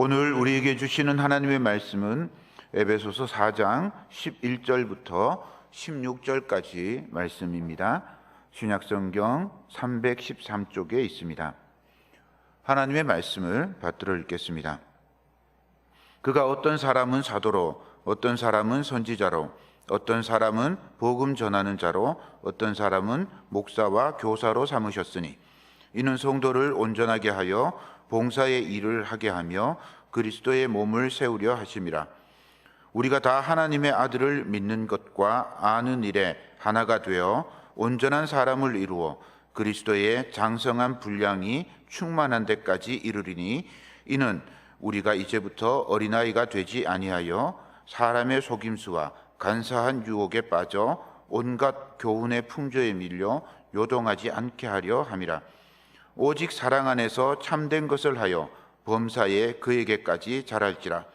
오늘 우리에게 주시는 하나님의 말씀은 에베소서 4장 11절부터 16절까지 말씀입니다. 신약성경 313쪽에 있습니다. 하나님의 말씀을 받들어 읽겠습니다. 그가 어떤 사람은 사도로, 어떤 사람은 선지자로, 어떤 사람은 복음 전하는 자로, 어떤 사람은 목사와 교사로 삼으셨으니 이는 성도를 온전하게 하여 봉사의 일을 하게 하며 그리스도의 몸을 세우려 하심이라. 우리가 다 하나님의 아들을 믿는 것과 아는 일에 하나가 되어 온전한 사람을 이루어 그리스도의 장성한 분량이 충만한 데까지 이르리니 이는 우리가 이제부터 어린아이가 되지 아니하여 사람의 속임수와 간사한 유혹에 빠져 온갖 교훈의 풍조에 밀려 요동하지 않게 하려 함이라. 오직 사랑 안에서 참된 것을 하여 범사에 그에게까지 자랄지라.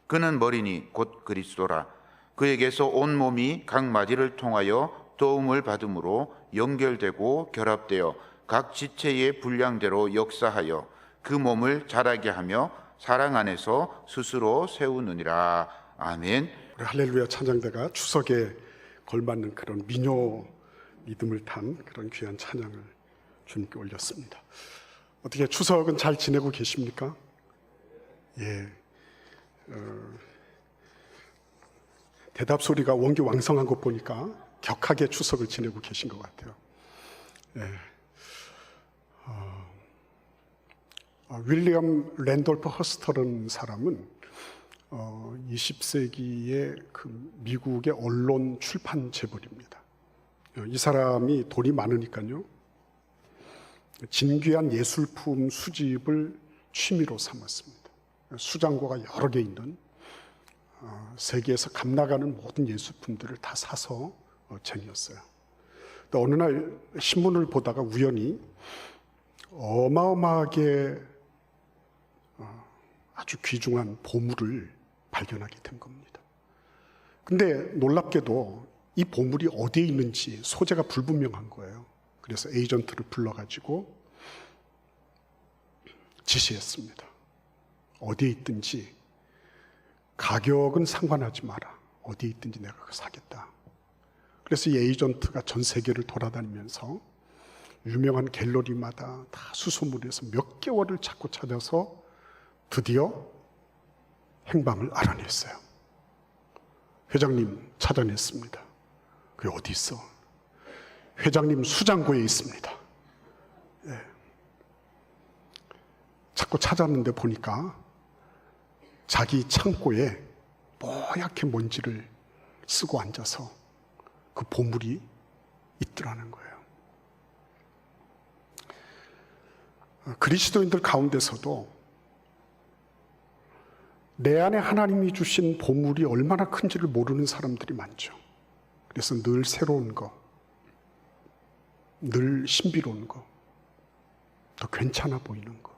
그는 머리니 곧 그리스도라. 그에게서 온 몸이 각 마디를 통하여 도움을 받음으로 연결되고 결합되어 각 지체의 분량대로 역사하여 그 몸을 자라게 하며 사랑 안에서 스스로 세우느니라. 아멘. 할렐루야 찬양대가 추석에 걸맞는 그런 민요 리듬을 탄 그런 귀한 찬양을 주님께 올렸습니다. 어떻게 추석은 잘 지내고 계십니까? 예. 대답 소리가 원기왕성한 것 보니까 격하게 추석을 지내고 계신 것 같아요. 예. 윌리엄 랜돌프 허스터라는 사람은 20세기의 그 미국의 언론 출판 재벌입니다. 이 사람이 돈이 많으니까요, 진귀한 예술품 수집을 취미로 삼았습니다. 수장고가 여러 개 있는 세계에서 값나가는 모든 예술품들을 다 사서 쟁였어요. 어느 날 신문을 보다가 우연히 어마어마하게 아주 귀중한 보물을 발견하게 된 겁니다. 근데 놀랍게도 이 보물이 어디에 있는지 소재가 불분명한 거예요. 그래서 에이전트를 불러가지고 지시했습니다. 어디에 있든지 가격은 상관하지 마라. 어디에 있든지 내가 그거 사겠다. 그래서 이 에이전트가 전 세계를 돌아다니면서 유명한 갤러리마다 다 수소문해서 몇 개월을 찾고 찾아서 드디어 행방을 알아냈어요. 회장님 찾아냈습니다. 그게 어디 있어? 회장님 수장고에 있습니다. 예. 자꾸 찾았는데 보니까 자기 창고에 뽀얗게 먼지를 쓰고 앉아서 그 보물이 있더라는 거예요. 그리스도인들 가운데서도 내 안에 하나님이 주신 보물이 얼마나 큰지를 모르는 사람들이 많죠. 그래서 늘 새로운 거, 늘 신비로운 거, 더 괜찮아 보이는 거,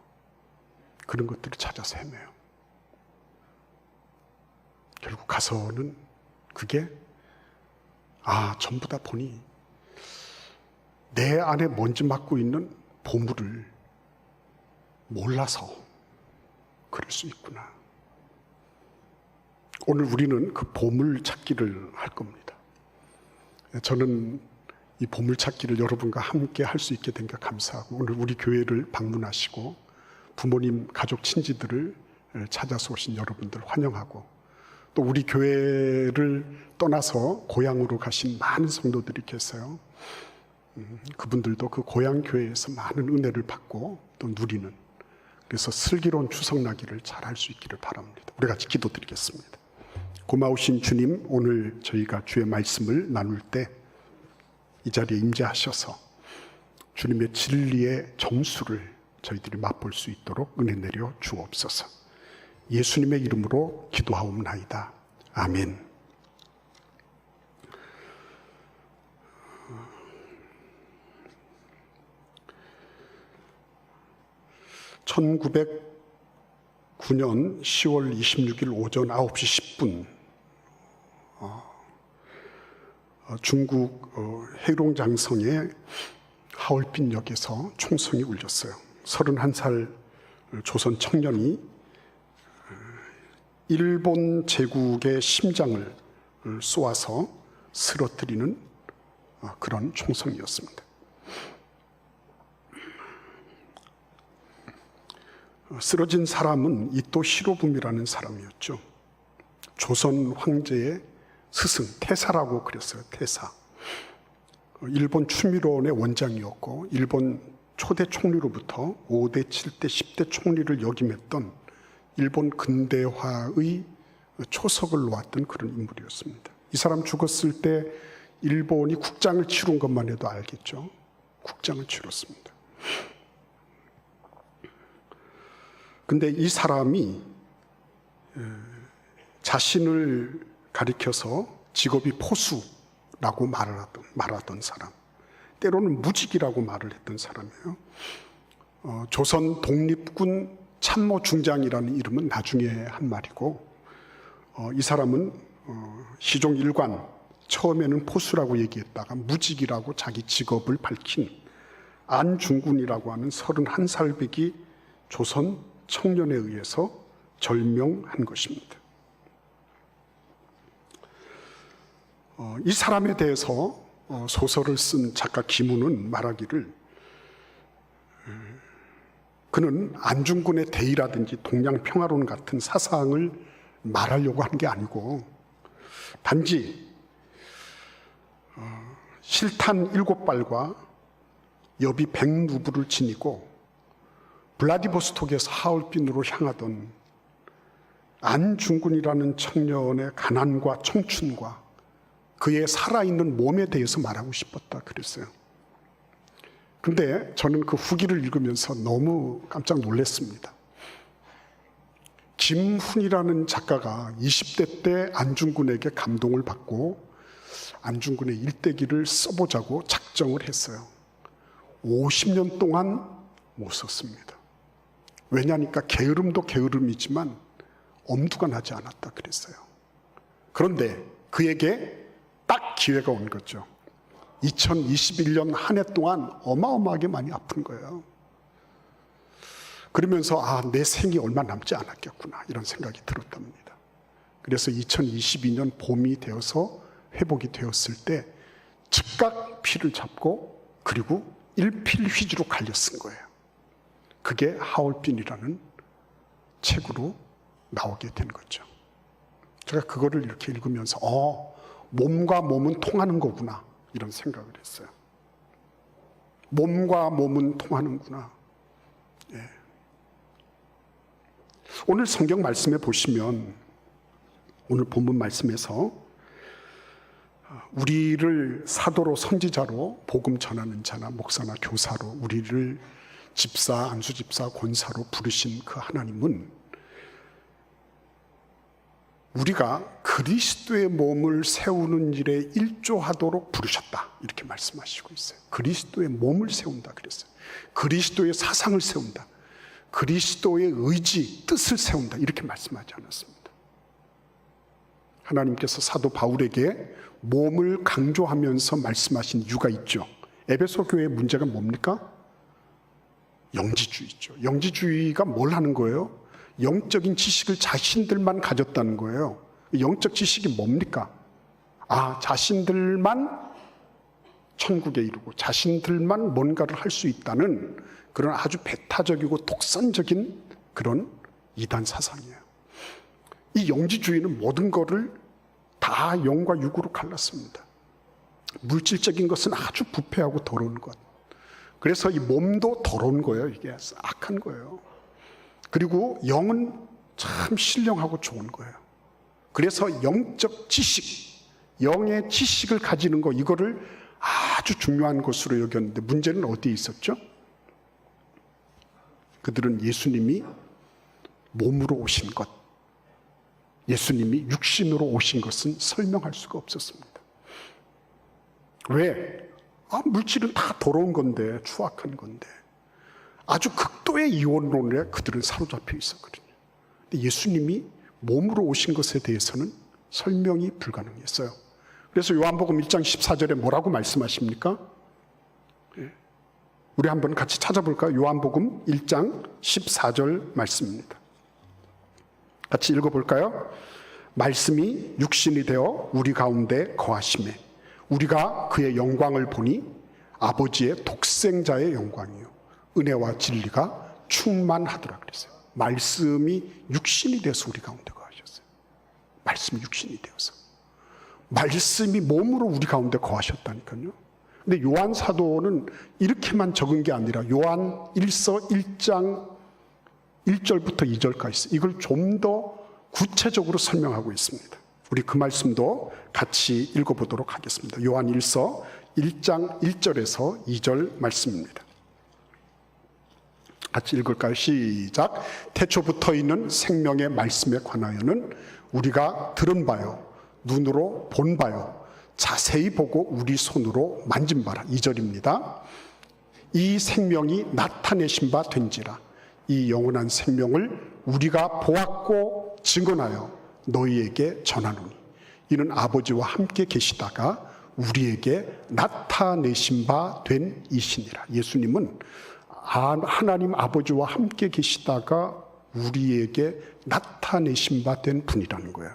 그런 것들을 찾아서 헤매요. 결국 가서는 그게 전부 다 보니 내 안에 먼지 맡고 있는 보물을 몰라서 그럴 수 있구나. 오늘 우리는 그 보물 찾기를 할 겁니다. 저는 이 보물 찾기를 여러분과 함께 할 수 있게 된 게 감사하고, 오늘 우리 교회를 방문하시고 부모님, 가족, 친지들을 찾아서 오신 여러분들 환영하고, 또 우리 교회를 떠나서 고향으로 가신 많은 성도들이 계세요. 그분들도 그 고향 교회에서 많은 은혜를 받고 또 누리는, 그래서 슬기로운 추석나기를 잘 할 수 있기를 바랍니다. 우리 같이 기도드리겠습니다. 고마우신 주님, 오늘 저희가 주의 말씀을 나눌 때 이 자리에 임재하셔서 주님의 진리의 정수를 저희들이 맛볼 수 있도록 은혜 내려 주옵소서. 예수님의 이름으로 기도하옵나이다. 아멘. (1909년 10월 26일) 오전 9시 10분 중국 해룡장성의 하얼빈역에서 총성이 울렸어요. 31살 조선 청년이 일본 제국의 심장을 쏘아서 쓰러뜨리는 그런 총성이었습니다. 쓰러진 사람은 이토 히로부미라는 사람이었죠. 조선 황제의 스승, 태사라고 그랬어요. 태사. 일본 추미론의 원장이었고 일본 초대 총리로부터 5대, 7대, 10대 총리를 역임했던 일본 근대화의 초석을 놓았던 그런 인물이었습니다. 이 사람 죽었을 때 일본이 국장을 치룬 것만 해도 알겠죠. 국장을 치렀습니다. 근데 이 사람이 자신을 가리켜서 직업이 포수라고 말하던 사람, 때로는 무직이라고 말을 했던 사람이에요. 조선 독립군 참모 중장이라는 이름은 나중에 한 말이고, 이 사람은 시종 일관, 처음에는 포수라고 얘기했다가 무직이라고 자기 직업을 밝힌 안중근이라고 하는 31살배기 조선 청년에 의해서 절명한 것입니다. 이 사람에 대해서 소설을 쓴 작가 김훈은 말하기를, 그는 안중근의 대의라든지 동양평화론 같은 사상을 말하려고 한 게 아니고 단지 실탄 7발과 여비 100루블을 지니고 블라디보스톡에서 하얼빈으로 향하던 안중근이라는 청년의 가난과 청춘과 그의 살아있는 몸에 대해서 말하고 싶었다 그랬어요. 근데 저는 그 후기를 읽으면서 너무 깜짝 놀랐습니다. 김훈이라는 작가가 20대 때 안중근에게 감동을 받고 안중근의 일대기를 써보자고 작정을 했어요. 50년 동안 못 썼습니다. 왜냐니까 게으름도 게으름이지만 엄두가 나지 않았다 그랬어요. 그런데 그에게 딱 기회가 온 거죠. 2021년 한 해 동안 어마어마하게 많이 아픈 거예요. 그러면서 내 생이 얼마 남지 않았겠구나 이런 생각이 들었답니다. 그래서 2022년 봄이 되어서 회복이 되었을 때 즉각 피를 잡고 그리고 일필휘지로 갈려 쓴 거예요. 그게 하얼빈이라는 책으로 나오게 된 거죠. 제가 그거를 이렇게 읽으면서 몸과 몸은 통하는 거구나 이런 생각을 했어요. 몸과 몸은 통하는구나. 예. 오늘 성경 말씀에 보시면 오늘 본문 말씀에서 우리를 사도로 선지자로 복음 전하는 자나 목사나 교사로 우리를 집사, 안수집사, 권사로 부르신 그 하나님은 우리가 그리스도의 몸을 세우는 일에 일조하도록 부르셨다 이렇게 말씀하시고 있어요. 그리스도의 몸을 세운다 그랬어요. 그리스도의 사상을 세운다. 그리스도의 의지, 뜻을 세운다 이렇게 말씀하지 않았습니다. 하나님께서 사도 바울에게 몸을 강조하면서 말씀하신 이유가 있죠. 에베소 교회의 문제가 뭡니까? 영지주의죠. 영지주의가 뭘 하는 거예요? 영적인 지식을 자신들만 가졌다는 거예요. 영적 지식이 뭡니까? 자신들만 천국에 이르고 자신들만 뭔가를 할 수 있다는 그런 아주 배타적이고 독선적인 그런 이단 사상이에요. 이 영지주의는 모든 것을 다 영과 육으로 갈랐습니다. 물질적인 것은 아주 부패하고 더러운 것. 그래서 이 몸도 더러운 거예요. 이게 악한 거예요. 그리고 영은 참 신령하고 좋은 거예요. 그래서 영적 지식, 영의 지식을 가지는 거 이거를 아주 중요한 것으로 여겼는데 문제는 어디에 있었죠? 그들은 예수님이 몸으로 오신 것, 예수님이 육신으로 오신 것은 설명할 수가 없었습니다. 왜? 물질은 다 더러운 건데, 추악한 건데 아주 극도의 이원론에 그들은 사로잡혀 있었거든요. 근데 예수님이 몸으로 오신 것에 대해서는 설명이 불가능했어요. 그래서 요한복음 1장 14절에 뭐라고 말씀하십니까? 우리 한번 같이 찾아볼까요? 요한복음 1장 14절 말씀입니다. 같이 읽어볼까요? 말씀이 육신이 되어 우리 가운데 거하심에 우리가 그의 영광을 보니 아버지의 독생자의 영광이요 은혜와 진리가 충만하더라 그랬어요. 말씀이 육신이 돼서 우리 가운데 거하셨어요. 말씀이 육신이 되어서 말씀이 몸으로 우리 가운데 거하셨다니까요. 근데 요한 사도는 이렇게만 적은 게 아니라 요한 1서 1장 1절부터 2절까지 이걸 좀 더 구체적으로 설명하고 있습니다. 우리 그 말씀도 같이 읽어보도록 하겠습니다. 요한 1서 1장 1절에서 2절 말씀입니다. 같이 읽을까요? 시작. 태초부터 있는 생명의 말씀에 관하여는 우리가 들은 바요 눈으로 본 바요 자세히 보고 우리 손으로 만진 바라. 2절입니다. 이 생명이 나타내신 바 된지라. 이 영원한 생명을 우리가 보았고 증언하여 너희에게 전하노니 이는 아버지와 함께 계시다가 우리에게 나타내신 바 된 이시니라. 예수님은 하나님 아버지와 함께 계시다가 우리에게 나타내신 바 된 분이라는 거예요.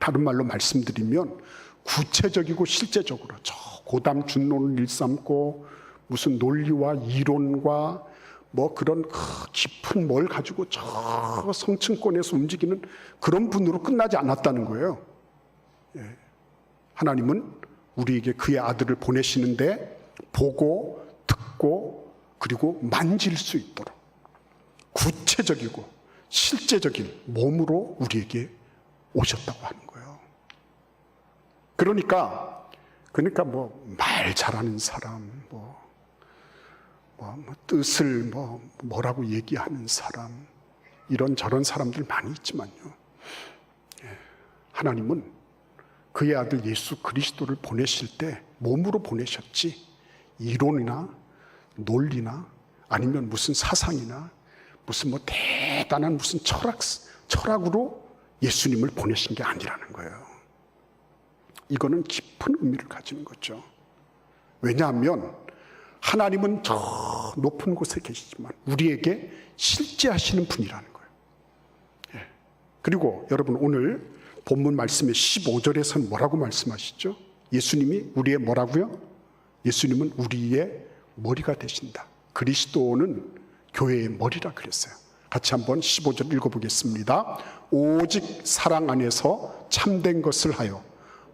다른 말로 말씀드리면 구체적이고 실제적으로 저 고담 준론을 일삼고 무슨 논리와 이론과 뭐 그런 깊은 뭘 가지고 저 성층권에서 움직이는 그런 분으로 끝나지 않았다는 거예요. 하나님은 우리에게 그의 아들을 보내시는데 보고 듣고 그리고 만질 수 있도록 구체적이고 실제적인 몸으로 우리에게 오셨다고 하는 거예요. 그러니까 뭐 말 잘하는 사람, 뜻을 뭐라고 얘기하는 사람, 이런 저런 사람들 많이 있지만요. 하나님은 그의 아들 예수 그리스도를 보내실 때 몸으로 보내셨지 이론이나 논리나 아니면 무슨 사상이나 무슨 대단한 무슨 철학으로 예수님을 보내신 게 아니라는 거예요. 이거는 깊은 의미를 가지는 거죠. 왜냐하면 하나님은 저 높은 곳에 계시지만 우리에게 실제 하시는 분이라는 거예요. 그리고 여러분 오늘 본문 말씀의 15절에서는 뭐라고 말씀하시죠? 예수님이 우리의 뭐라고요? 예수님은 우리의 머리가 되신다. 그리스도는 교회의 머리라 그랬어요. 같이 한번 15절 읽어보겠습니다. 오직 사랑 안에서 참된 것을 하여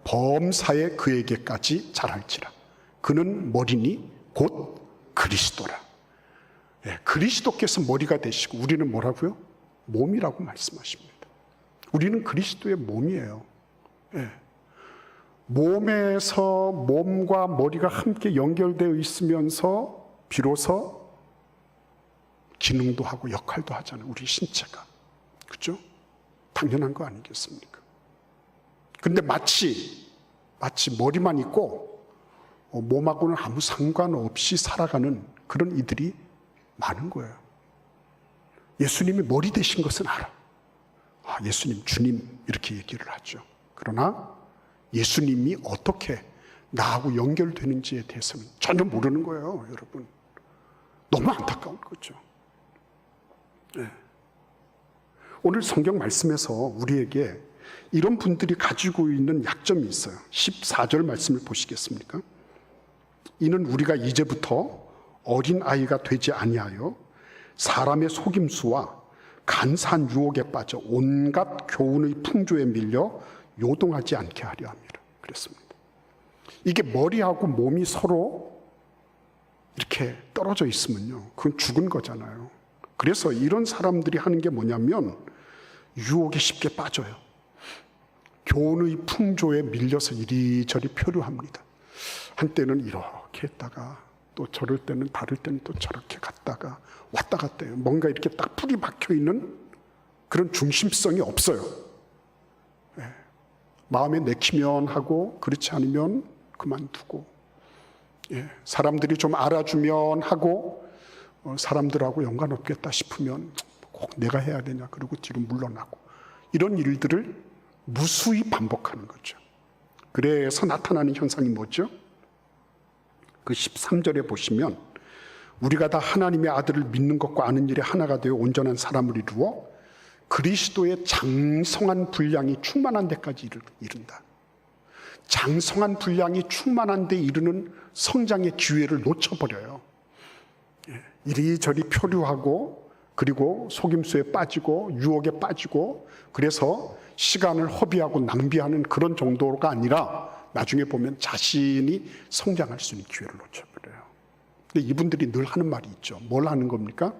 범사에 그에게까지 잘할지라. 그는 머리니 곧 그리스도라. 그리스도께서 머리가 되시고 우리는 뭐라고요? 몸이라고 말씀하십니다. 우리는 그리스도의 몸이에요. 몸에서 몸과 머리가 함께 연결되어 있으면서 비로소 기능도 하고 역할도 하잖아요. 우리 신체가. 그렇죠? 당연한 거 아니겠습니까? 근데 마치 머리만 있고 몸하고는 아무 상관없이 살아가는 그런 이들이 많은 거예요. 예수님이 머리 되신 것은 알아. 예수님, 주님 이렇게 얘기를 하죠. 그러나 예수님이 어떻게 나하고 연결되는지에 대해서는 전혀 모르는 거예요, 여러분. 너무 안타까운 거죠. 오늘 성경 말씀에서 우리에게 이런 분들이 가지고 있는 약점이 있어요. 14절 말씀을 보시겠습니까? 이는 우리가 이제부터 어린아이가 되지 아니하여 사람의 속임수와 간사한 유혹에 빠져 온갖 교훈의 풍조에 밀려 요동하지 않게 하려 합니다. 그랬습니다. 이게 머리하고 몸이 서로 이렇게 떨어져 있으면요, 그건 죽은 거잖아요. 그래서 이런 사람들이 하는 게 뭐냐면 유혹에 쉽게 빠져요. 교훈의 풍조에 밀려서 이리저리 표류합니다. 한때는 이렇게 했다가 또 저럴 때는 다를 때는 또 저렇게 갔다가 왔다 갔다 해요. 뭔가 이렇게 딱 풀이 박혀 있는 그런 중심성이 없어요. 마음에 내키면 하고 그렇지 않으면 그만두고, 사람들이 좀 알아주면 하고 사람들하고 연관없겠다 싶으면 꼭 내가 해야 되냐 그러고 뒤로 물러나고, 이런 일들을 무수히 반복하는 거죠. 그래서 나타나는 현상이 뭐죠? 그 13절에 보시면 우리가 다 하나님의 아들을 믿는 것과 아는 일에 하나가 되어 온전한 사람을 이루어 그리스도의 장성한 분량이 충만한 데까지 이른다. 장성한 분량이 충만한 데 이르는 성장의 기회를 놓쳐버려요. 이리저리 표류하고, 그리고 속임수에 빠지고 유혹에 빠지고, 그래서 시간을 허비하고 낭비하는 그런 정도가 아니라 나중에 보면 자신이 성장할 수 있는 기회를 놓쳐버려요. 근데 이분들이 늘 하는 말이 있죠. 뭘 하는 겁니까?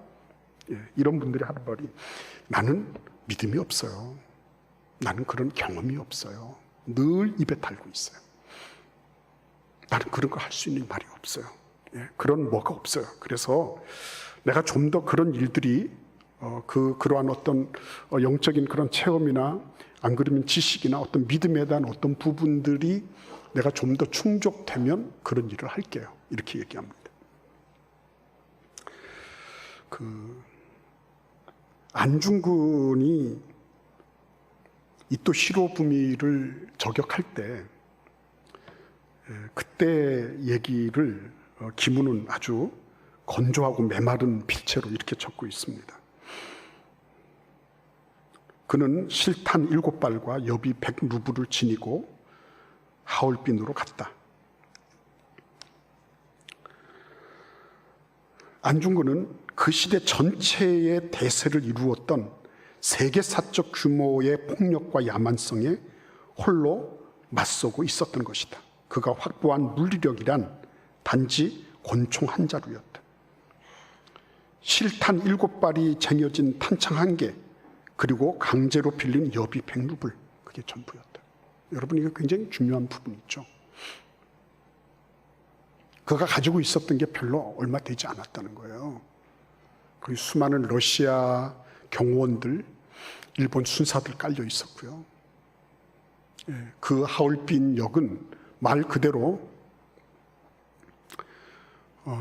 이런 분들이 하는 말이, 나는 믿음이 없어요. 나는 그런 경험이 없어요. 늘 입에 달고 있어요. 나는 그런 거 할 수 있는 말이 없어요. 그런 뭐가 없어요. 그래서 내가 좀 더 그런 일들이 그러한 어떤 영적인 그런 체험이나 안 그러면 지식이나 어떤 믿음에 대한 어떤 부분들이 내가 좀 더 충족되면 그런 일을 할게요. 이렇게 얘기합니다. 안중근이 이토 히로부미를 저격할 때 그때 얘기를 기문은 아주 건조하고 메마른 필체로 이렇게 적고 있습니다. 그는 실탄 7발과 여비 100루블을 지니고 하얼빈으로 갔다. 안중근은 그 시대 전체의 대세를 이루었던 세계사적 규모의 폭력과 야만성에 홀로 맞서고 있었던 것이다. 그가 확보한 물리력이란 단지 권총 한 자루였다. 실탄 7발이 쟁여진 탄창 1개, 그리고 강제로 빌린 여비 100루블, 그게 전부였다. 여러분, 이거 굉장히 중요한 부분이 있죠. 그가 가지고 있었던 게 별로 얼마 되지 않았다는 거예요. 그 수많은 러시아 경호원들, 일본 순사들 깔려 있었고요. 그 하얼빈 역은 말 그대로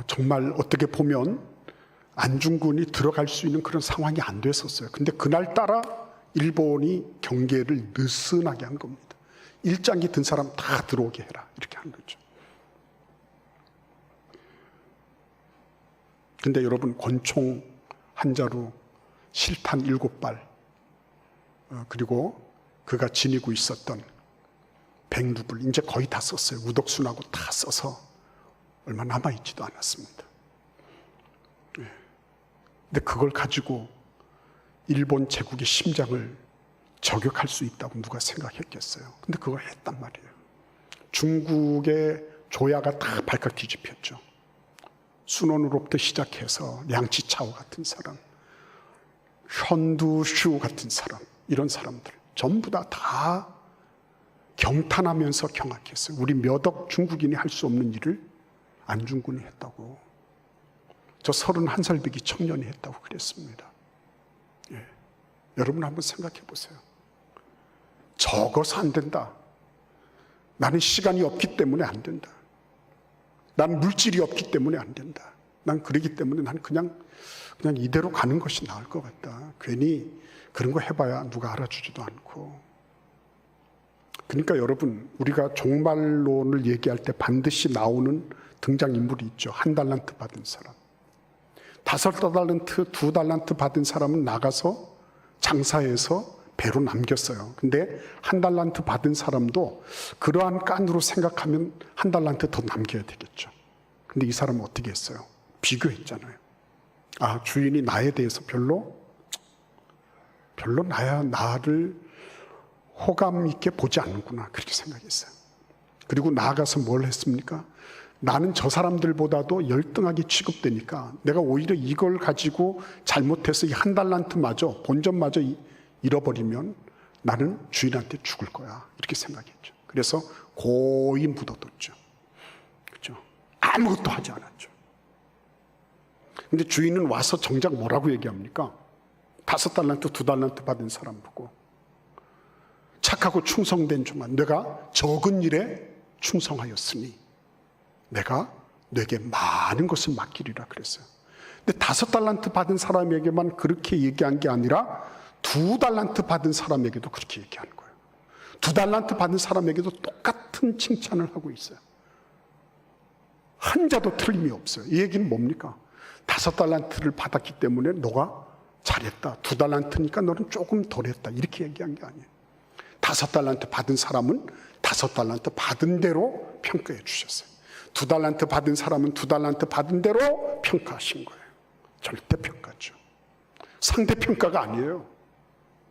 정말 어떻게 보면 안중근이 들어갈 수 있는 그런 상황이 안 됐었어요. 근데 그날따라 일본이 경계를 느슨하게 한 겁니다. 일장기 든 사람 다 들어오게 해라, 이렇게 한 거죠. 근데 여러분, 권총 한 자루, 실탄 7발, 그리고 그가 지니고 있었던 100루블, 이제 거의 다 썼어요. 우덕순하고 다 써서 얼마 남아있지도 않았습니다. 근데 그걸 가지고 일본 제국의 심장을 저격할 수 있다고 누가 생각했겠어요? 근데 그걸 했단 말이에요. 중국의 조야가 다 발칵 뒤집혔죠. 순원으로부터 시작해서 량치차오 같은 사람, 현두슈 같은 사람, 이런 사람들 전부 다 경탄하면서 경악했어요. 우리 몇 억 중국인이 할 수 없는 일을 안중근이 했다고. 저 31살 배기 청년이 했다고 그랬습니다. 여러분 한번 생각해 보세요. 적어서 안 된다. 나는 시간이 없기 때문에 안 된다. 난 물질이 없기 때문에 안 된다. 난 그러기 때문에 난 그냥 이대로 가는 것이 나을 것 같다. 괜히 그런 거 해봐야 누가 알아주지도 않고. 그러니까 여러분, 우리가 종말론을 얘기할 때 반드시 나오는 등장인물이 있죠. 1달란트 받은 사람. 5달란트, 2달란트 받은 사람은 나가서 장사해서 배로 남겼어요. 근데 1달란트 받은 사람도 그러한 깐으로 생각하면 1달란트 더 남겨야 되겠죠. 근데 이 사람은 어떻게 했어요? 비교했잖아요. 아, 주인이 나에 대해서 별로 나를 호감 있게 보지 않는구나, 그렇게 생각했어요. 그리고 나아가서 뭘 했습니까? 나는 저 사람들보다도 열등하게 취급되니까 내가 오히려 이걸 가지고 잘못해서 이 1달란트마저, 본전마저 잃어버리면 나는 주인한테 죽을 거야, 이렇게 생각했죠. 그래서 고이 묻어뒀죠. 그렇죠? 아무것도 하지 않았죠. 근데 주인은 와서 정작 뭐라고 얘기합니까? 5달란트, 2달란트 받은 사람 보고, 착하고 충성된 종아, 내가 적은 일에 충성하였으니 내가 내게 많은 것을 맡기리라 그랬어요. 근데 5달란트 받은 사람에게만 그렇게 얘기한 게 아니라 2달란트 받은 사람에게도 그렇게 얘기하는 거예요. 2달란트 받은 사람에게도 똑같은 칭찬을 하고 있어요. 한 자도 틀림이 없어요. 이 얘기는 뭡니까? 5달란트를 받았기 때문에 너가 잘했다. 2달란트니까 너는 조금 덜 했다. 이렇게 얘기한 게 아니에요. 5달란트 받은 사람은 5달란트 받은 대로 평가해 주셨어요. 2달란트 받은 사람은 2달란트 받은 대로 평가하신 거예요. 절대평가죠. 상대평가가 아니에요.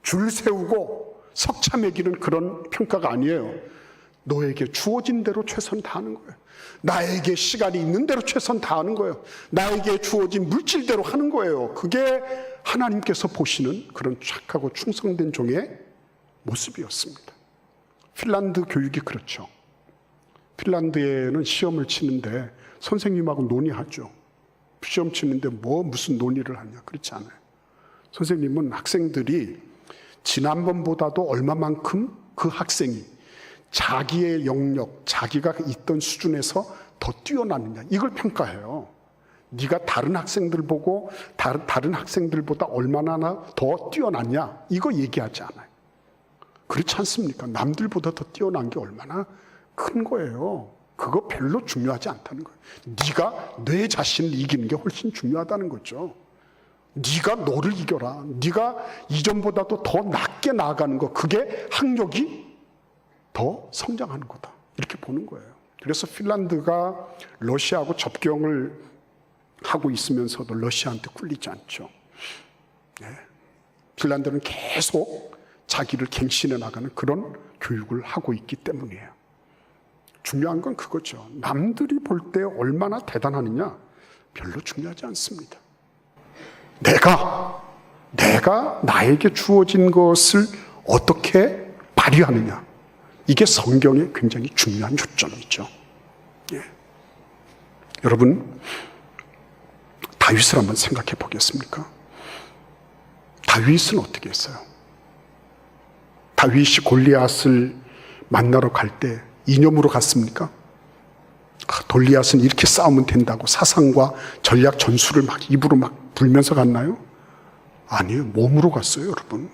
줄 세우고 석차 매기는 그런 평가가 아니에요. 너에게 주어진 대로 최선 다하는 거예요. 나에게 시간이 있는 대로 최선 다하는 거예요. 나에게 주어진 물질대로 하는 거예요. 그게 하나님께서 보시는 그런 착하고 충성된 종의 모습이었습니다. 핀란드 교육이 그렇죠. 핀란드에는 시험을 치는데 선생님하고 논의하죠. 시험 치는데 무슨 논의를 하냐. 그렇지 않아요. 선생님은 학생들이 지난번보다도 얼마만큼 그 학생이 자기의 영역, 자기가 있던 수준에서 더 뛰어나느냐, 이걸 평가해요. 네가 다른 학생들 보고 다른 학생들보다 얼마나 더 뛰어났냐, 이거 얘기하지 않아요. 그렇지 않습니까? 남들보다 더 뛰어난 게 얼마나 큰 거예요. 그거 별로 중요하지 않다는 거예요. 네가 내 자신을 이기는 게 훨씬 중요하다는 거죠. 네가 너를 이겨라. 네가 이전보다도 더 낮게 나아가는 거, 그게 학력이 더 성장하는 거다. 이렇게 보는 거예요. 그래서 핀란드가 러시아하고 접경을 하고 있으면서도 러시아한테 꿀리지 않죠. 네. 핀란드는 계속 자기를 갱신해 나가는 그런 교육을 하고 있기 때문이에요. 중요한 건 그거죠. 남들이 볼 때 얼마나 대단하느냐 별로 중요하지 않습니다. 내가 나에게 주어진 것을 어떻게 발휘하느냐, 이게 성경의 굉장히 중요한 요점이죠. 예. 여러분, 다윗을 한번 생각해 보겠습니까? 다윗은 어떻게 했어요? 다윗이 골리앗을 만나러 갈 때 이념으로 갔습니까? 골리앗은 이렇게 싸우면 된다고 사상과 전략 전술을 막 입으로 막 불면서 갔나요? 아니에요. 몸으로 갔어요, 여러분.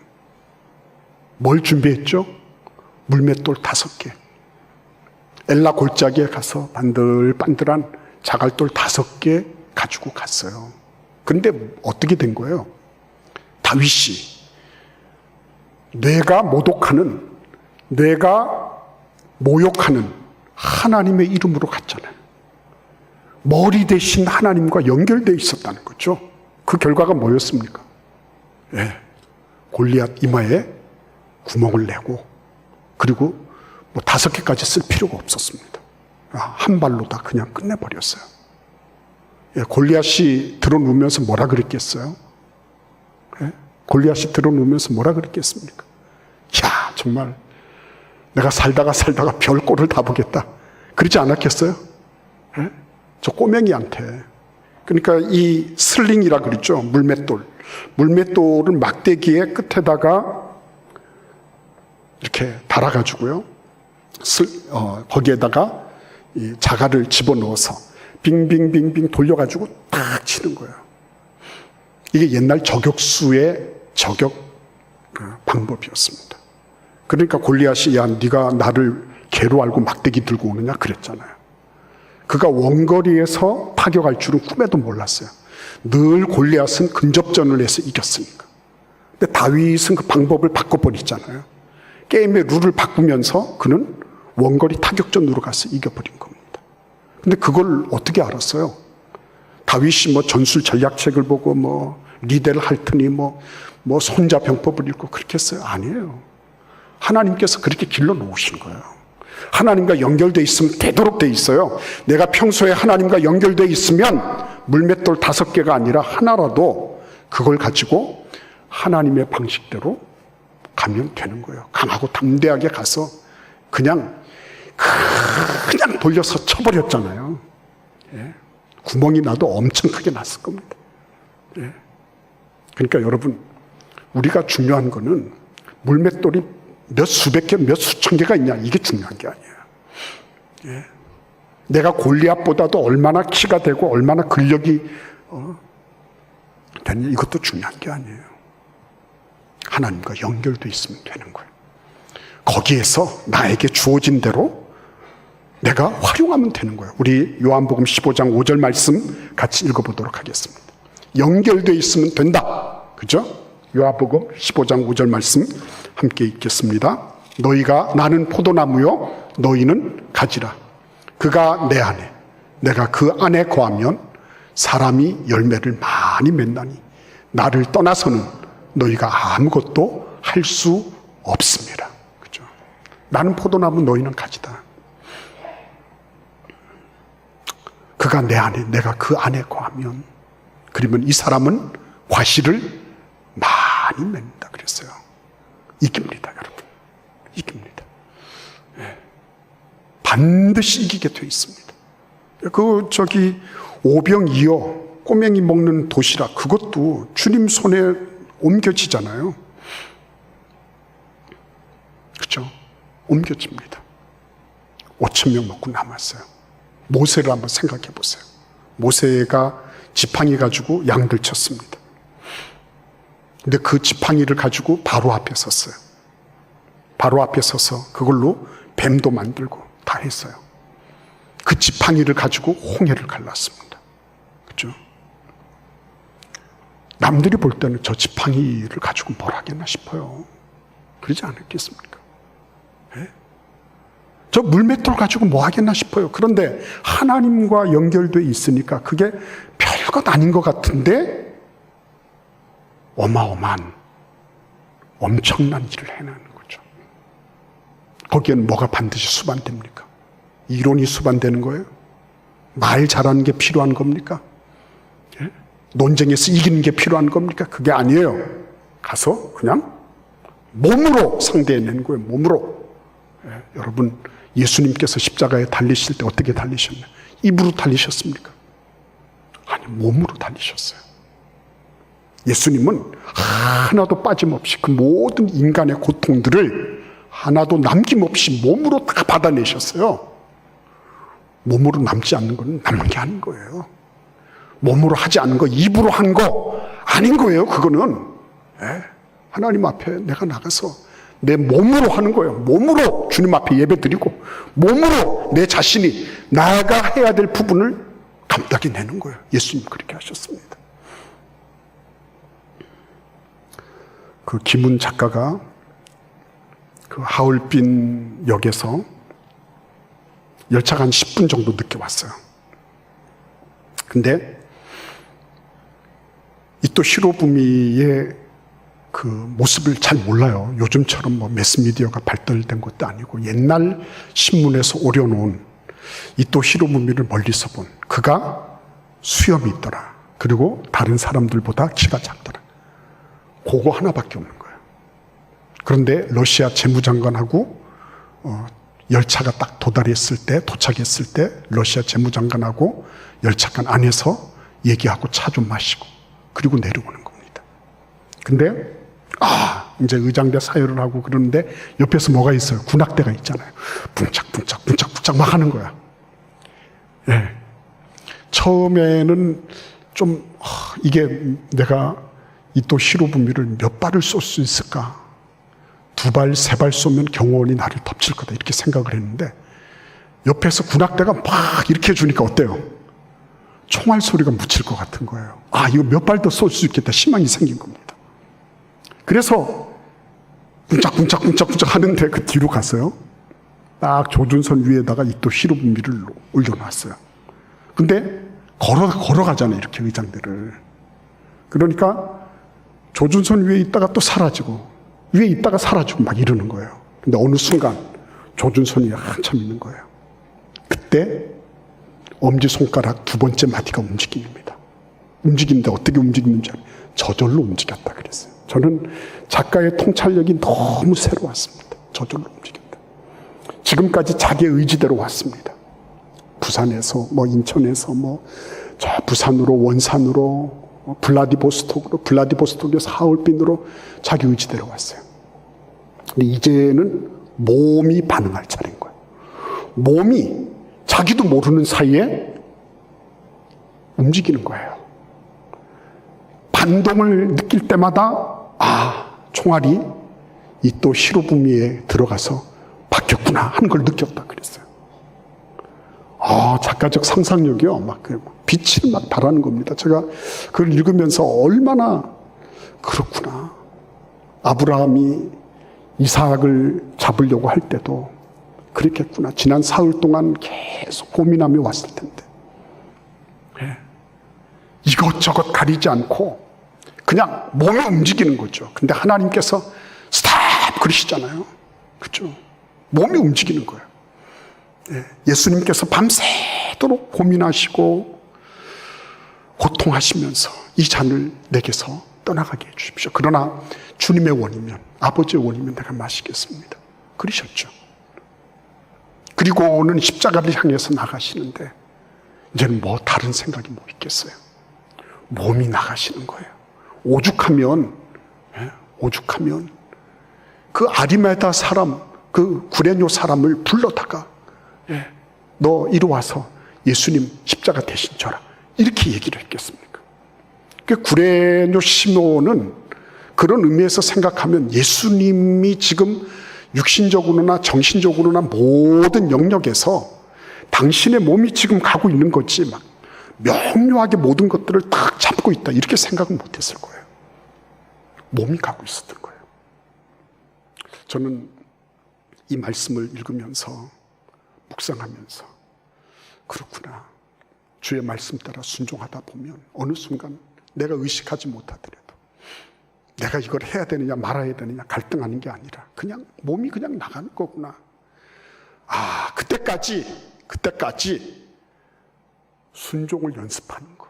뭘 준비했죠? 물맷돌 5개. 엘라 골짜기에 가서 반들반들한 자갈돌 5개 가지고 갔어요. 근데 어떻게 된 거예요? 다윗이 내가 모독하는, 내가 모욕하는 하나님의 이름으로 갔잖아요. 머리 대신 하나님과 연결되어 있었다는 거죠. 그 결과가 뭐였습니까? 예, 골리앗 이마에 구멍을 내고, 그리고 5개까지 쓸 필요가 없었습니다. 한 발로 다 그냥 끝내버렸어요. 예, 골리앗이 들어누우면서 뭐라 그랬겠어요? 예? 골리앗이 들어누우면서 뭐라 그랬겠습니까? 야, 정말 내가 살다가 별꼴을 다 보겠다, 그러지 않았겠어요? 예? 저 꼬맹이한테. 그러니까 이 슬링이라 그랬죠. 물맷돌을 막대기의 끝에다가 이렇게 달아가지고요, 거기에다가 이 자갈을 집어넣어서 빙빙빙빙 돌려가지고 딱 치는 거예요. 이게 옛날 저격수의 저격 방법이었습니다. 그러니까 골리앗이, 야, 네가 나를 개로 알고 막대기 들고 오느냐 그랬잖아요. 그가 원거리에서 타격할 줄은 꿈에도 몰랐어요. 늘 골리앗은 근접전을 해서 이겼으니까. 근데 다윗은 그 방법을 바꿔버렸잖아요. 게임의 룰을 바꾸면서 그는 원거리 타격전으로 가서 이겨버린 겁니다. 근데 그걸 어떻게 알았어요? 다윗이 전술 전략책을 보고 리델 할트니 손자병법을 읽고 그렇게 했어요? 아니에요. 하나님께서 그렇게 길러 놓으신 거예요. 하나님과 연결되어 있으면 되도록 되어 있어요. 내가 평소에 하나님과 연결되어 있으면 물맷돌 5개가 아니라 하나라도 그걸 가지고 하나님의 방식대로 가면 되는 거예요. 강하고 담대하게 가서 그냥 돌려서 쳐버렸잖아요. 예. 구멍이 나도 엄청 크게 났을 겁니다. 예. 그러니까 여러분, 우리가 중요한 거는 물맷돌이 몇 수백 개, 몇 수천 개가 있냐, 이게 중요한 게 아니에요. 예. 내가 골리앗보다도 얼마나 키가 되고 얼마나 근력이 되냐, 이것도 중요한 게 아니에요. 하나님과 연결돼 있으면 되는 거예요. 거기에서 나에게 주어진 대로 내가 활용하면 되는 거예요. 우리 요한복음 15장 5절 말씀 같이 읽어보도록 하겠습니다. 연결돼 있으면 된다. 그죠? 요한복음 15장 5절 말씀 함께 읽겠습니다. 너희가 나는 포도나무요 너희는 가지라. 그가 내 안에 내가 그 안에 거하면 사람이 열매를 많이 맺나니 나를 떠나서는 너희가 아무것도 할 수 없습니다. 그죠? 나는 포도나무 너희는 가지다. 그가 내 안에 내가 그 안에 거하면 그러면 이 사람은 과실을 많이 맺는다 그랬어요. 이깁니다, 여러분. 이깁니다. 예. 반드시 이기게 돼 있습니다. 오병이어 꼬맹이 먹는 도시락 그것도 주님 손에 옮겨지잖아요. 그렇죠? 옮겨집니다. 5,000명 먹고 남았어요. 모세를 한번 생각해 보세요. 모세가 지팡이 가지고 양들 쳤습니다. 근데 그 지팡이를 가지고 바로 앞에 섰어요. 바로 앞에 서서 그걸로 뱀도 만들고 다 했어요. 그 지팡이를 가지고 홍해를 갈랐습니다. 그렇죠? 남들이 볼 때는 저 지팡이를 가지고 뭘 하겠나 싶어요. 그러지 않겠습니까? 네? 저 물맷돌 가지고 뭐 하겠나 싶어요. 그런데 하나님과 연결되어 있으니까 그게 별것 아닌 것 같은데 어마어마한 엄청난 일을 해내는 거죠. 거기에는 뭐가 반드시 수반됩니까? 이론이 수반되는 거예요? 말 잘하는 게 필요한 겁니까? 예? 논쟁에서 이기는 게 필요한 겁니까? 그게 아니에요. 가서 그냥 몸으로 상대해내는 거예요. 몸으로. 예? 여러분 예수님께서 십자가에 달리실 때 어떻게 달리셨나요? 입으로 달리셨습니까? 아니 몸으로 달리셨어요. 예수님은 하나도 빠짐없이 그 모든 인간의 고통들을 하나도 남김없이 몸으로 다 받아내셨어요. 몸으로 남지 않는 건 남는 게 아닌 거예요. 몸으로 하지 않은 거, 입으로 한 거 아닌 거예요. 그거는 하나님 앞에 내가 나가서 내 몸으로 하는 거예요. 몸으로 주님 앞에 예배드리고 몸으로 내 자신이 나가 해야 될 부분을 감당해내는 거예요. 예수님 그렇게 하셨습니다. 그 김훈 작가가 그 하얼빈 역에서 열차가 한 10분 정도 늦게 왔어요. 근데 이토 히로부미의 그 모습을 잘 몰라요. 요즘처럼 뭐 매스미디어가 발달된 것도 아니고 옛날 신문에서 오려놓은 이토 히로부미를 멀리서 본 그가 수염이 있더라. 그리고 다른 사람들보다 키가 작더라. 그거 하나밖에 없는 거예요. 그런데 러시아 재무장관하고 열차가 딱 도착했을 때 러시아 재무장관하고 열차관 안에서 얘기하고 차 좀 마시고 그리고 내려오는 겁니다. 근데 이제 의장대 사열을 하고 그러는데 옆에서 뭐가 있어요? 군악대가 있잖아요. 붕착 막 하는 거야. 예. 처음에는 좀 이게 내가 이토 히로부미를 몇 발을 쏠 수 있을까? 2발, 3발 쏘면 경호원이 나를 덮칠 거다 이렇게 생각을 했는데 옆에서 군악대가 막 이렇게 해주니까 어때요? 총알 소리가 묻힐 것 같은 거예요. 이거 몇 발 더 쏠 수 있겠다 희망이 생긴 겁니다. 그래서 쿵짝쿵짝 하는데 그 뒤로 갔어요. 딱 조준선 위에다가 이토 히로부미를 올려놨어요. 근데 걸어가잖아요 이렇게 의장들을. 그러니까 조준선 위에 있다가 또 사라지고 위에 있다가 사라지고 막 이러는 거예요. 근데 어느 순간 조준선이 한참 있는 거예요. 그때 엄지손가락 2번째 마디가 움직입니다. 움직이는데 어떻게 움직이는지 저절로 움직였다 그랬어요. 저는 작가의 통찰력이 너무 새로웠습니다. 저절로 움직인다. 지금까지 자기의 의지대로 왔습니다. 부산에서 인천에서 저 부산으로 원산으로 블라디보스톡으로 블라디보스톡에서 하얼빈으로 자기 의지대로 왔어요. 근데 이제는 몸이 반응할 차례인 거예요. 몸이 자기도 모르는 사이에 움직이는 거예요. 반동을 느낄 때마다 총알이 이토 히로부미에 들어가서 박혔구나 하는 걸 느꼈다 그랬어요. 작가적 상상력이요. 빛이 막 발하는 겁니다. 제가 그걸 읽으면서 얼마나 그렇구나. 아브라함이 이삭을 잡으려고 할 때도 그랬겠구나. 지난 사흘 동안 계속 고민하며 왔을 텐데. 네. 이것저것 가리지 않고 그냥 몸이 움직이는 거죠. 근데 하나님께서 스탑 그러시잖아요. 그렇죠? 몸이 움직이는 거예요. 네. 예수님께서 밤새도록 고민하시고 고통하시면서 이 잔을 내게서 떠나가게 해주십시오. 그러나 주님의 원이면, 아버지의 원이면 내가 마시겠습니다. 그러셨죠. 그리고는 십자가를 향해서 나가시는데 이제는 뭐 다른 생각이 뭐 있겠어요. 몸이 나가시는 거예요. 오죽하면 그 아리마다 사람, 그 구레뇨 사람을 불러다가 너 이리 와서 예수님 십자가 대신 져라, 이렇게 얘기를 했겠습니까? 그 구레뇨 시몬은 그런 의미에서 생각하면 예수님이 지금 육신적으로나 정신적으로나 모든 영역에서 당신의 몸이 지금 가고 있는 거지 막 명료하게 모든 것들을 딱 잡고 있다, 이렇게 생각은 못했을 거예요. 몸이 가고 있었던 거예요. 저는 이 말씀을 읽으면서 묵상하면서 그렇구나, 주의 말씀 따라 순종하다 보면 어느 순간 내가 의식하지 못하더라도 내가 이걸 해야 되느냐 말아야 되느냐 갈등하는 게 아니라 그냥 몸이 그냥 나가는 거구나. 아, 그때까지 순종을 연습하는 거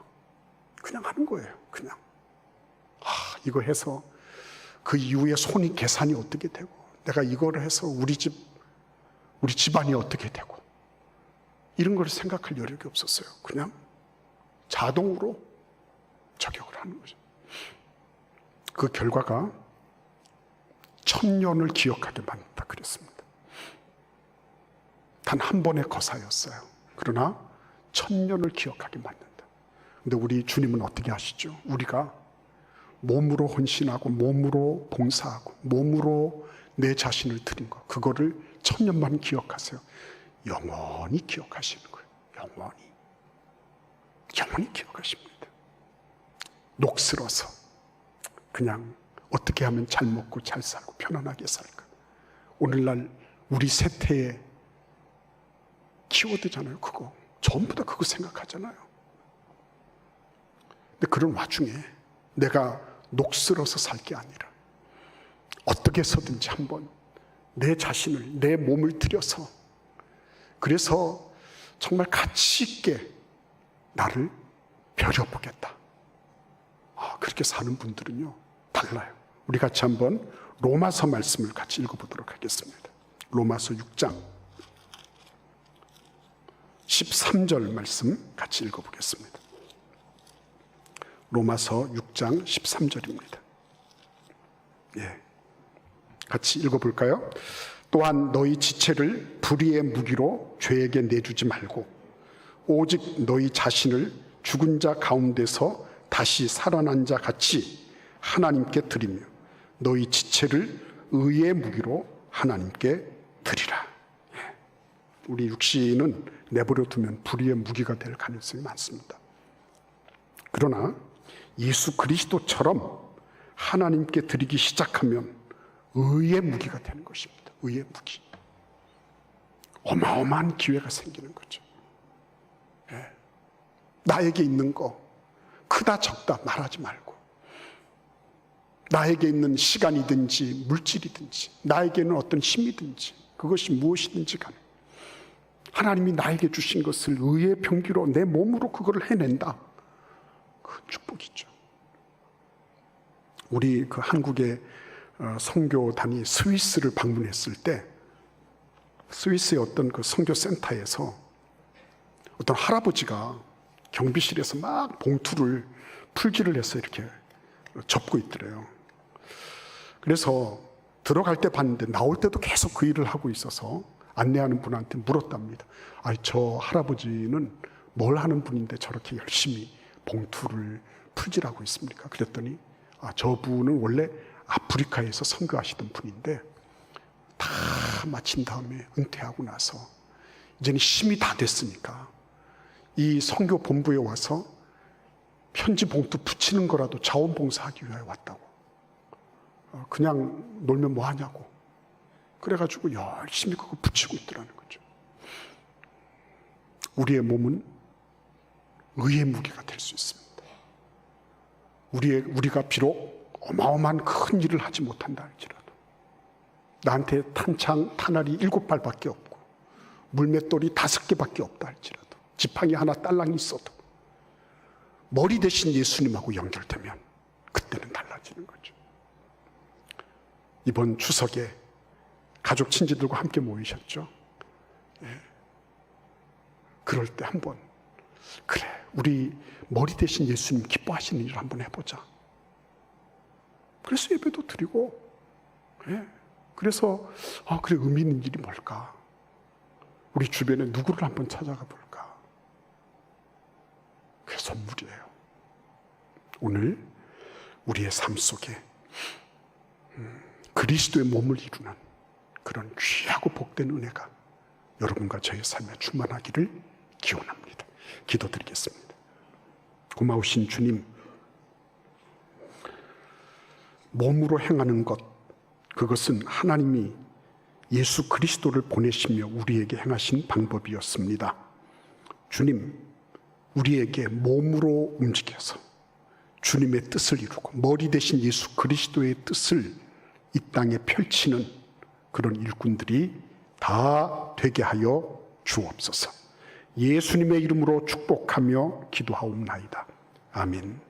그냥 하는 거예요. 그냥 이거 해서 그 이후에 손익 계산이 어떻게 되고, 내가 이걸 해서 우리 집안이 어떻게 되고, 이런 걸 생각할 여력이 없었어요. 그냥 자동으로 저격을 하는 거죠. 그 결과가 천년을 기억하게 만든다 그랬습니다. 단 한 번의 거사였어요. 그러나 천년을 기억하게 만든다. 근데 우리 주님은 어떻게 하시죠? 우리가 몸으로 헌신하고 몸으로 봉사하고 몸으로 내 자신을 드린 것, 그거를 천년만 기억하세요. 영원히 기억하시는 거예요. 영원히 기억하십니다. 녹슬어서 그냥 어떻게 하면 잘 먹고 잘 살고 편안하게 살까, 오늘날 우리 세태의 키워드잖아요. 그거 전부 다 그거 생각하잖아요. 근데 그런 와중에 내가 녹슬어서 살 게 아니라 어떻게 해서든지 한번 내 자신을, 내 몸을 들여서, 그래서 정말 가치 있게 나를 벼려보겠다. 그렇게 사는 분들은요 달라요. 우리 같이 한번 로마서 말씀을 같이 읽어보도록 하겠습니다. 로마서 6장 13절 말씀 같이 읽어보겠습니다. 로마서 6장 13절입니다. 같이 읽어볼까요? 또한 너희 지체를 불의의 무기로 죄에게 내주지 말고 오직 너희 자신을 죽은 자 가운데서 다시 살아난 자 같이 하나님께 드리며 너희 지체를 의의 무기로 하나님께 드리라. 우리 육신은 내버려 두면 불의의 무기가 될 가능성이 많습니다. 그러나 예수 그리스도처럼 하나님께 드리기 시작하면 의의 무기가 되는 것입니다. 의의 무기. 어마어마한 기회가 생기는 거죠. 나에게 있는 거 크다 적다 말하지 말고, 나에게 있는 시간이든지 물질이든지 나에게는 어떤 힘이든지 그것이 무엇이든지 간에 하나님이 나에게 주신 것을 의의 병기로 내 몸으로 그거를 해낸다. 그 축복이죠. 우리 그 한국의 선교단이 스위스를 방문했을 때 스위스의 어떤 그 선교센터에서 어떤 할아버지가 경비실에서 막 봉투를 풀기를 해서 이렇게 접고 있더래요. 그래서 들어갈 때 봤는데 나올 때도 계속 그 일을 하고 있어서 안내하는 분한테 물었답니다. 저 할아버지는 뭘 하는 분인데 저렇게 열심히 봉투를 풀질하고 있습니까? 그랬더니 저분은 원래 아프리카에서 선교하시던 분인데 다 마친 다음에 은퇴하고 나서 이제는 힘이 다 됐으니까 이 선교 본부에 와서 편지 봉투 붙이는 거라도 자원봉사하기 위하여 왔다고. 그냥 놀면 뭐 하냐고. 그래가지고 열심히 그거 붙이고 있더라는 거죠. 우리의 몸은 의의 무게가 될 수 있습니다. 우리가 비록 어마어마한 큰 일을 하지 못한다 할지라도, 나한테 탄알이 7발밖에 없고 물맷돌이 5개밖에 없다 할지라도, 지팡이 하나 딸랑이 있어도 머리 대신 예수님하고 연결되면 그때는 달라지는 거죠. 이번 추석에 가족 친지들과 함께 모이셨죠. 그럴 때 한번 그래, 우리 머리 대신 예수님 기뻐하시는 일을 한번 해보자. 그래서 예배도 드리고, 그래서 그래, 의미 있는 일이 뭘까? 우리 주변에 누구를 한번 찾아가 볼까? 그게 선물이에요. 오늘 우리의 삶 속에 그리스도의 몸을 이루는 그런 귀하고 복된 은혜가 여러분과 저의 삶에 충만하기를 기원합니다. 기도드리겠습니다. 고마우신 주님, 몸으로 행하는 것, 그것은 하나님이 예수 그리스도를 보내시며 우리에게 행하신 방법이었습니다. 주님, 우리에게 몸으로 움직여서 주님의 뜻을 이루고 머리 대신 예수 그리스도의 뜻을 이 땅에 펼치는 그런 일꾼들이 다 되게 하여 주옵소서. 예수님의 이름으로 축복하며 기도하옵나이다. 아멘.